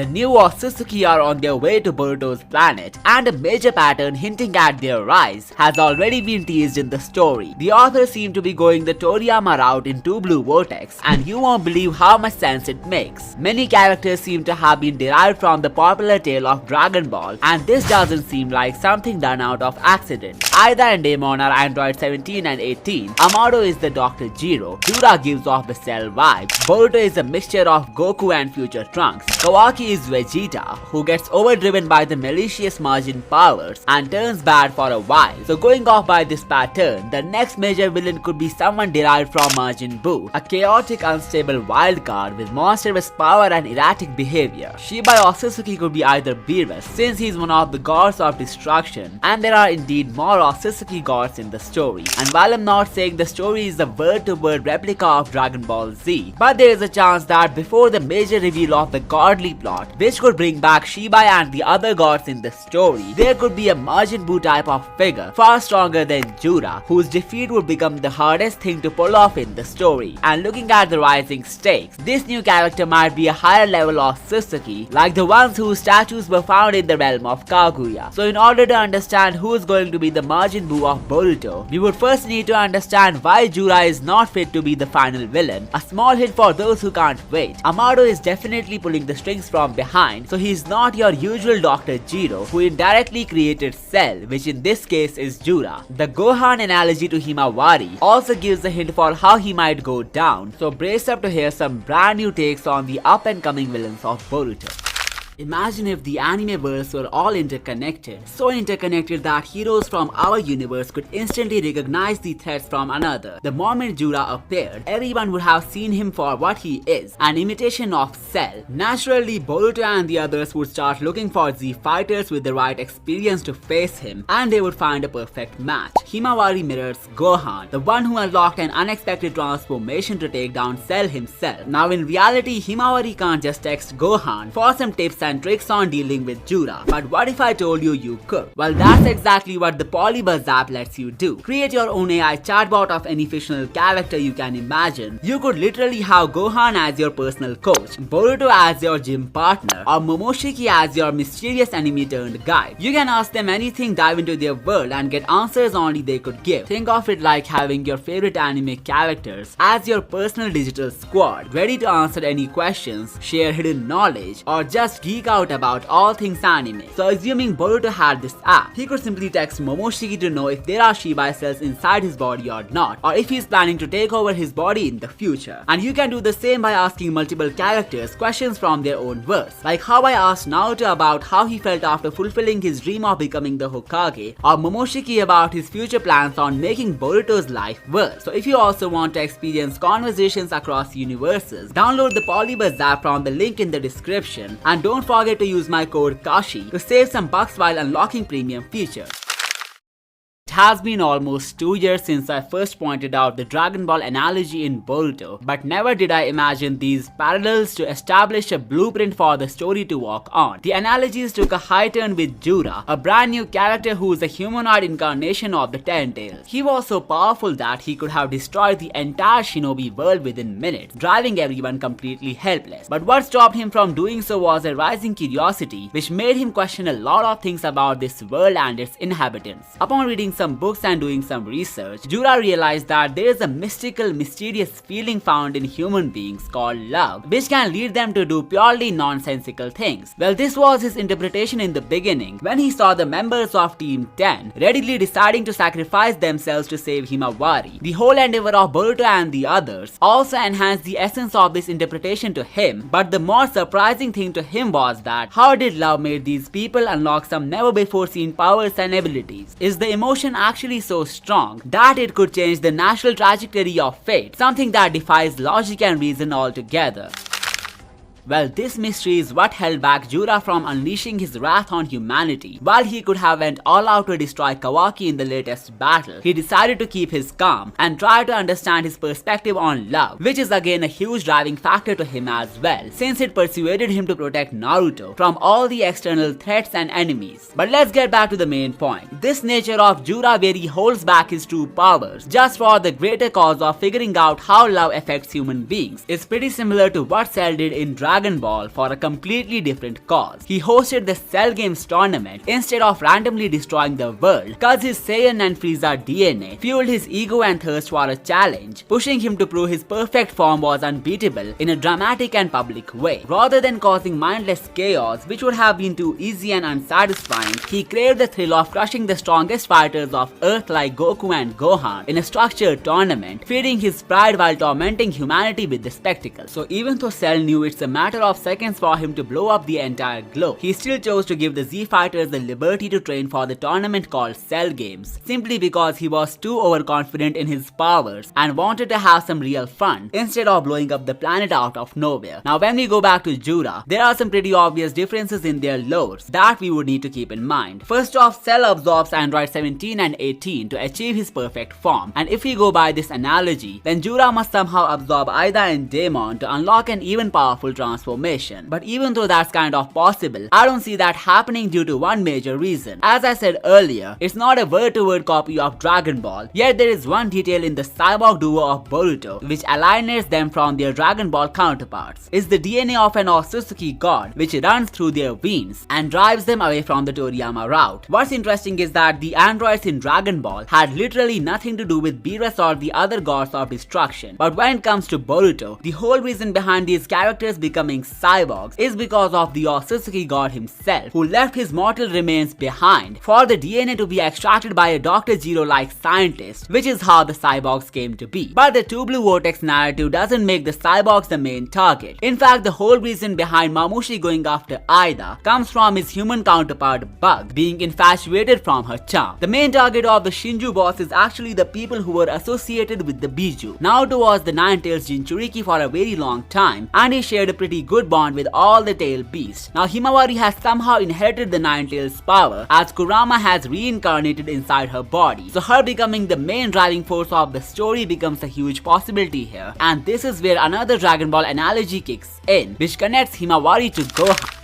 The new Otsutsuki are on their way to Boruto's planet, and a major pattern hinting at their rise has already been teased in the story. The authors seem to be going the Toriyama route in Two Blue Vortex, and you won't believe how much sense it makes. Many characters seem to have been derived from the popular tale of Dragon Ball, and this doesn't seem like something done out of accident. Eida and Daemon are Android 17 and 18. Amado is the Doctor Gero. Jura gives off the Cell vibe. Boruto is a mixture of Goku and Future Trunks. Kawaki is Vegeta, who gets overdriven by the malicious Majin powers and turns bad for a while. So going off by this pattern, the next major villain could be someone derived from Majin Buu, a chaotic, unstable wildcard with monstrous power and erratic behavior. Shibai Otsutsuki could be either Beerus, since he's one of the gods of destruction, and there are indeed more Otsutsuki gods in the story. And while I'm not saying the story is a word-to-word replica of Dragon Ball Z, but there is a chance that before the major reveal of the godly plot, which could bring back Shibai and the other gods in the story, there could be a Majin Buu type of figure, far stronger than Jura, whose defeat would become the hardest thing to pull off in the story. And looking at the rising stakes, this new character might be a higher level of Otsutsuki, like the ones whose statues were found in the realm of Kaguya. So in order to understand who is going to be the Majin Buu of Boruto, we would first need to understand why Jura is not fit to be the final villain. A small hint for those who can't wait: Amado is definitely pulling the strings from behind, so he's not your usual Doctor Gero, who indirectly created Cell, which in this case is Jura. The Gohan analogy to Himawari also gives a hint for how he might go down, so brace up to hear some brand new takes on the up and coming villains of Boruto. Imagine if the anime-verse were all interconnected, so interconnected that heroes from our universe could instantly recognize the threats from another. The moment Jura appeared, everyone would have seen him for what he is, an imitation of Cell. Naturally, Boruto and the others would start looking for Z fighters with the right experience to face him, and they would find a perfect match. Himawari mirrors Gohan, the one who unlocked an unexpected transformation to take down Cell himself. Now in reality, Himawari can't just text Gohan for some tips and tricks on dealing with Jura. But what if I told you you could? Well, that's exactly what the Polybuzz app lets you do. Create your own AI chatbot of any fictional character you can imagine. You could literally have Gohan as your personal coach, Boruto as your gym partner, or Momoshiki as your mysterious enemy turned guide. You can ask them anything, dive into their world, and get answers only they could give. Think of it like having your favorite anime characters as your personal digital squad, ready to answer any questions, share hidden knowledge, or just geek out about all things anime. So assuming Boruto had this app, he could simply text Momoshiki to know if there are Shibai cells inside his body or not, or if he's planning to take over his body in the future. And you can do the same by asking multiple characters questions from their own verse, like how I asked Naruto about how he felt after fulfilling his dream of becoming the Hokage, or Momoshiki about his future plans on making Boruto's life worse. So if you also want to experience conversations across universes, download the Polybuzz app from the link in the description, and don't forget to use my code KASHI to save some bucks while unlocking premium features. It has been almost 2 years since I first pointed out the Dragon Ball analogy in Boruto, but never did I imagine these parallels to establish a blueprint for the story to walk on. The analogies took a high turn with Jura, a brand new character who is a humanoid incarnation of the Ten Tails. He was so powerful that he could have destroyed the entire shinobi world within minutes, driving everyone completely helpless. But what stopped him from doing so was a rising curiosity, which made him question a lot of things about this world and its inhabitants. Upon reading some books and doing some research, Jura realized that there is a mystical, mysterious feeling found in human beings called love, which can lead them to do purely nonsensical things. Well, this was his interpretation in the beginning, when he saw the members of Team 10 readily deciding to sacrifice themselves to save Himawari. The whole endeavor of Boruto and the others also enhanced the essence of this interpretation to him, but the more surprising thing to him was that how did love make these people unlock some never before seen powers and abilities? Is the emotion actually so strong that it could change the natural trajectory of fate, something that defies logic and reason altogether? Well, this mystery is what held back Jura from unleashing his wrath on humanity. While he could have went all out to destroy Kawaki in the latest battle, he decided to keep his calm and try to understand his perspective on love, which is again a huge driving factor to him as well, since it persuaded him to protect Naruto from all the external threats and enemies. But let's get back to the main point. This nature of Jura, where he holds back his true powers just for the greater cause of figuring out how love affects human beings, is pretty similar to what Cell did in Dragon Dragon Ball for a completely different cause. He hosted the Cell Games tournament instead of randomly destroying the world, cause his Saiyan and Frieza DNA fueled his ego and thirst for a challenge, pushing him to prove his perfect form was unbeatable in a dramatic and public way. Rather than causing mindless chaos, which would have been too easy and unsatisfying, he craved the thrill of crushing the strongest fighters of Earth like Goku and Gohan in a structured tournament, feeding his pride while tormenting humanity with the spectacle. So even though Cell knew it's a matter of seconds for him to blow up the entire globe, he still chose to give the Z fighters the liberty to train for the tournament called Cell Games, simply because he was too overconfident in his powers and wanted to have some real fun instead of blowing up the planet out of nowhere. Now when we go back to Jura, there are some pretty obvious differences in their lores that we would need to keep in mind. First off, Cell absorbs Android 17 and 18 to achieve his perfect form, and if we go by this analogy, then Jura must somehow absorb Eida and Daemon to unlock an even powerful transformation. But even though that's kind of possible, I don't see that happening due to one major reason. As I said earlier, it's not a word-to-word copy of Dragon Ball, yet there is one detail in the cyborg duo of Boruto which alienates them from their Dragon Ball counterparts. It's the DNA of an Otsutsuki god which runs through their veins and drives them away from the Toriyama route. What's interesting is that the androids in Dragon Ball had literally nothing to do with Beerus or the other gods of destruction. But when it comes to Boruto, the whole reason behind these characters becoming cyborgs is because of the Otsutsuki god himself, who left his mortal remains behind for the DNA to be extracted by a Doctor Gero like scientist, which is how the cyborgs came to be. But the Two Blue Vortex narrative doesn't make the cyborgs the main target. In fact, the whole reason behind Mamushi going after Eida comes from his human counterpart Bug being infatuated from her charm. The main target of the Shinju boss is actually the people who were associated with the Biju. Naruto was the Nine-Tails Jinchuriki for a very long time, and he shared a pretty good bond with all the tail beasts. Now Himawari has somehow inherited the Nine-Tails power, as Kurama has reincarnated inside her body, so her becoming the main driving force of the story becomes a huge possibility here. And this is where another Dragon Ball analogy kicks in, which connects Himawari to Gohan.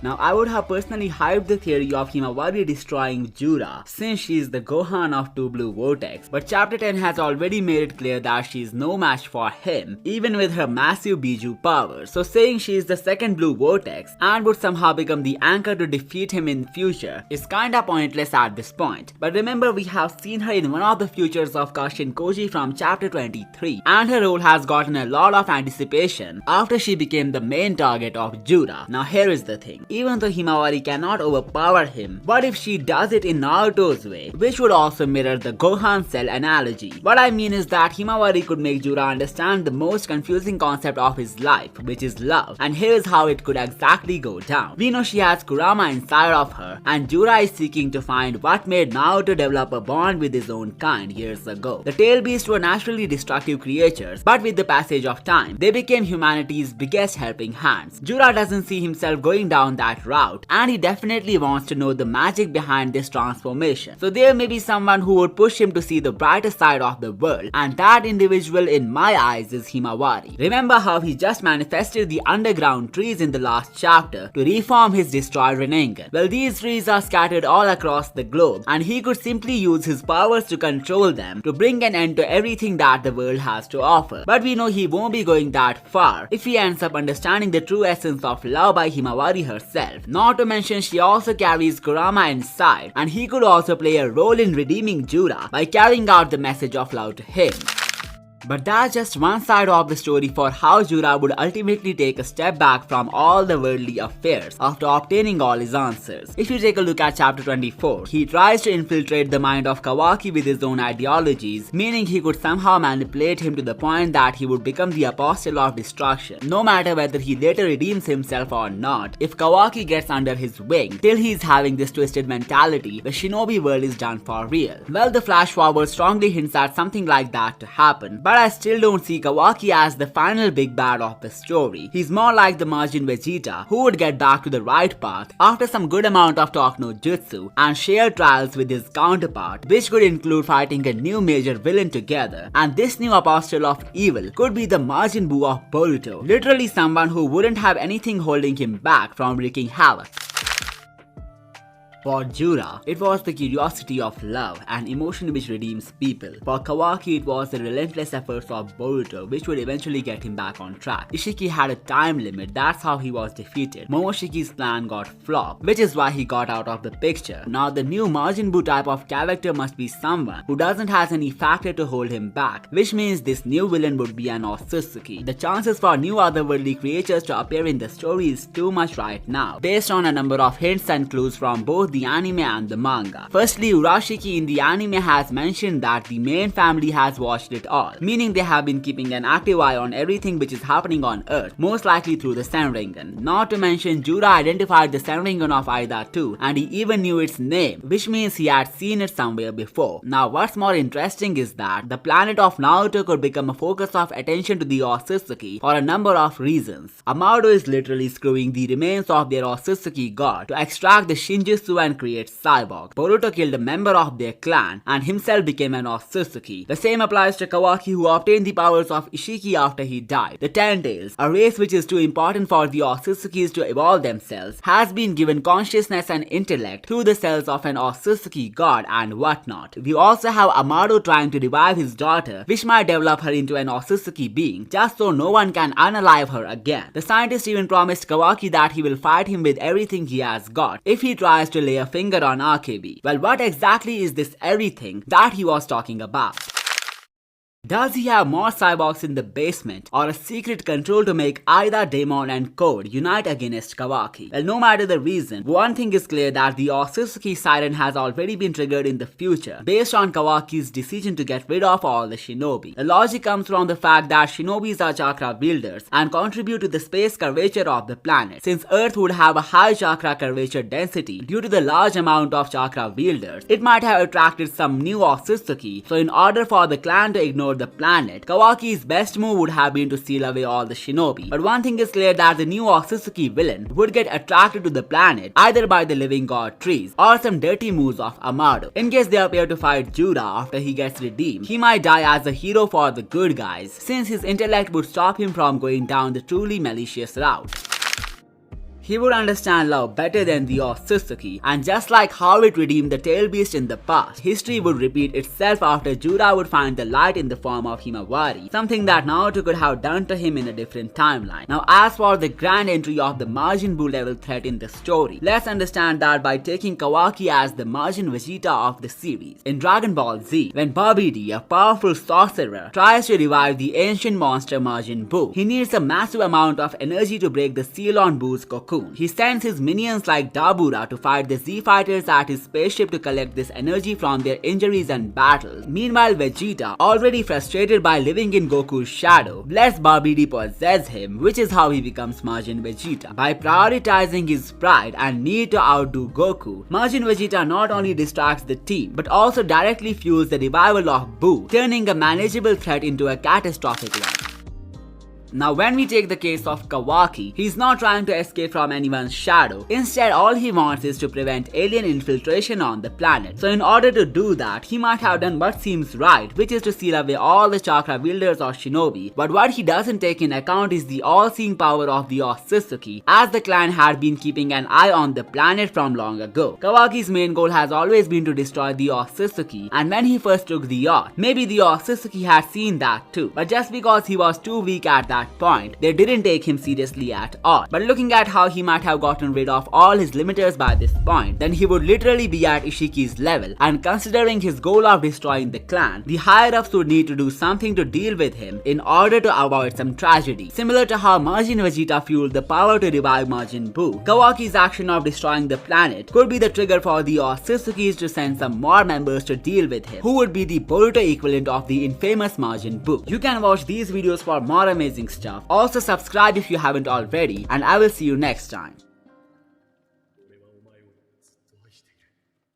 Now, I would have personally hyped the theory of Himawari destroying Jura, since she is the Gohan of Two Blue Vortex, but Chapter 10 has already made it clear that she is no match for him, even with her massive Biju powers, so saying she is the second Blue Vortex and would somehow become the anchor to defeat him in future is kinda pointless at this point. But remember, we have seen her in one of the futures of Kashin Koji from Chapter 23, and her role has gotten a lot of anticipation after she became the main target of Jura. Now here is the thing. Even though Himawari cannot overpower him, what if she does it in Naruto's way, which would also mirror the Gohan Cell analogy? What I mean is that Himawari could make Jura understand the most confusing concept of his life, which is love, and here's how it could exactly go down. We know she has Kurama inside of her, and Jura is seeking to find what made Naruto develop a bond with his own kind years ago. The tail beasts were naturally destructive creatures, but with the passage of time, they became humanity's biggest helping hands. Jura doesn't see himself going down that route, and he definitely wants to know the magic behind this transformation. So there may be someone who would push him to see the brighter side of the world, and that individual in my eyes is Himawari. Remember how he just manifested the underground trees in the last chapter to reform his destroyed Rinnegan? Well, these trees are scattered all across the globe, and he could simply use his powers to control them to bring an end to everything that the world has to offer. But we know he won't be going that far if he ends up understanding the true essence of love by Himawari herself. Not to mention, she also carries Kurama inside, and he could also play a role in redeeming Jura by carrying out the message of love to him. But that's just one side of the story for how Jura would ultimately take a step back from all the worldly affairs after obtaining all his answers. If you take a look at chapter 24, he tries to infiltrate the mind of Kawaki with his own ideologies, meaning he could somehow manipulate him to the point that he would become the apostle of destruction. No matter whether he later redeems himself or not, if Kawaki gets under his wing, till he's having this twisted mentality, the shinobi world is done for real. Well, the flash forward strongly hints at something like that to happen, but I still don't see Kawaki as the final big bad of the story. He's more like the Majin Vegeta, who would get back to the right path after some good amount of talk no jutsu and share trials with his counterpart, which could include fighting a new major villain together. And this new apostle of evil could be the Majin Buu of Boruto, literally someone who wouldn't have anything holding him back from wreaking havoc. For Jura, it was the curiosity of love, an emotion which redeems people. For Kawaki, it was the relentless efforts of Boruto which would eventually get him back on track. Ishiki had a time limit, that's how he was defeated. Momoshiki's plan got flopped, which is why he got out of the picture. Now the new Majin Buu type of character must be someone who doesn't have any factor to hold him back, which means this new villain would be an Otsutsuki. The chances for new otherworldly creatures to appear in the story is too much right now, based on a number of hints and clues from both the anime and the manga. Firstly, Urashiki in the anime has mentioned that the main family has watched it all, meaning they have been keeping an active eye on everything which is happening on Earth, most likely through the Senringan. Not to mention, Jura identified the Senringan of Eida too, and he even knew its name, which means he had seen it somewhere before. Now what's more interesting is that the planet of Naruto could become a focus of attention to the Otsutsuki for a number of reasons. Amado is literally screwing the remains of their Otsutsuki god to extract the Shinjutsu and create cyborgs. Boruto killed a member of their clan and himself became an Otsutsuki. The same applies to Kawaki, who obtained the powers of Ishiki after he died. The Ten Tails, a race which is too important for the Otsutsukis to evolve themselves, has been given consciousness and intellect through the cells of an Otsutsuki god and whatnot. We also have Amado trying to revive his daughter, which might develop her into an Otsutsuki being, just so no one can unalive her again. The scientist even promised Kawaki that he will fight him with everything he has got if he tries to lay a finger on RKB. Well, what exactly is this everything that he was talking about? Does he have more cyborgs in the basement, or a secret control to make Eida Daemon and Code unite against Kawaki? Well, no matter the reason, one thing is clear, that the Otsutsuki siren has already been triggered in the future based on Kawaki's decision to get rid of all the shinobi. The logic comes from the fact that shinobis are chakra wielders and contribute to the space curvature of the planet. Since Earth would have a high chakra curvature density due to the large amount of chakra wielders, it might have attracted some new Otsutsuki. So in order for the clan to ignore the planet, Kawaki's best move would have been to seal away all the shinobi. But one thing is clear, that the new Otsutsuki villain would get attracted to the planet either by the living god trees or some dirty moves of Amado. In case they appear to fight Jura after he gets redeemed, he might die as a hero for the good guys, since his intellect would stop him from going down the truly malicious route. He would understand love better than the Otsutsuki, and just like how it redeemed the tail beast in the past, history would repeat itself after Jura would find the light in the form of Himawari, something that Naruto could have done to him in a different timeline. Now as for the grand entry of the Majin Buu level threat in the story, let's understand that by taking Kawaki as the Majin Vegeta of the series. In Dragon Ball Z, when Babidi, a powerful sorcerer, tries to revive the ancient monster Majin Buu, he needs a massive amount of energy to break the seal on Buu's cocoon. He sends his minions like Dabura to fight the Z fighters at his spaceship to collect this energy from their injuries and battles. Meanwhile, Vegeta, already frustrated by living in Goku's shadow, lets Babidi possess him, which is how he becomes Majin Vegeta. By prioritizing his pride and need to outdo Goku, Majin Vegeta not only distracts the team, but also directly fuels the revival of Buu, turning a manageable threat into a catastrophic one. Now when we take the case of Kawaki, he's not trying to escape from anyone's shadow. Instead, all he wants is to prevent alien infiltration on the planet. So in order to do that, he might have done what seems right, which is to seal away all the chakra wielders or shinobi. But what he doesn't take in account is the all-seeing power of the Otsutsuki, as the clan had been keeping an eye on the planet from long ago. Kawaki's main goal has always been to destroy the Otsutsuki, and when he first took the yacht, maybe the Otsutsuki had seen that too. But just because he was too weak at that point, they didn't take him seriously at all. But looking at how he might have gotten rid of all his limiters by this point, then he would literally be at Ishiki's level, and considering his goal of destroying the clan, the higher-ups would need to do something to deal with him in order to avoid some tragedy. Similar to how Majin Vegeta fueled the power to revive Majin Buu, Kawaki's action of destroying the planet could be the trigger for the Otsutsukis to send some more members to deal with him, who would be the Boruto equivalent of the infamous Majin Buu. You can watch these videos for more amazing stuff. Also subscribe if you haven't already, and I will see you next time.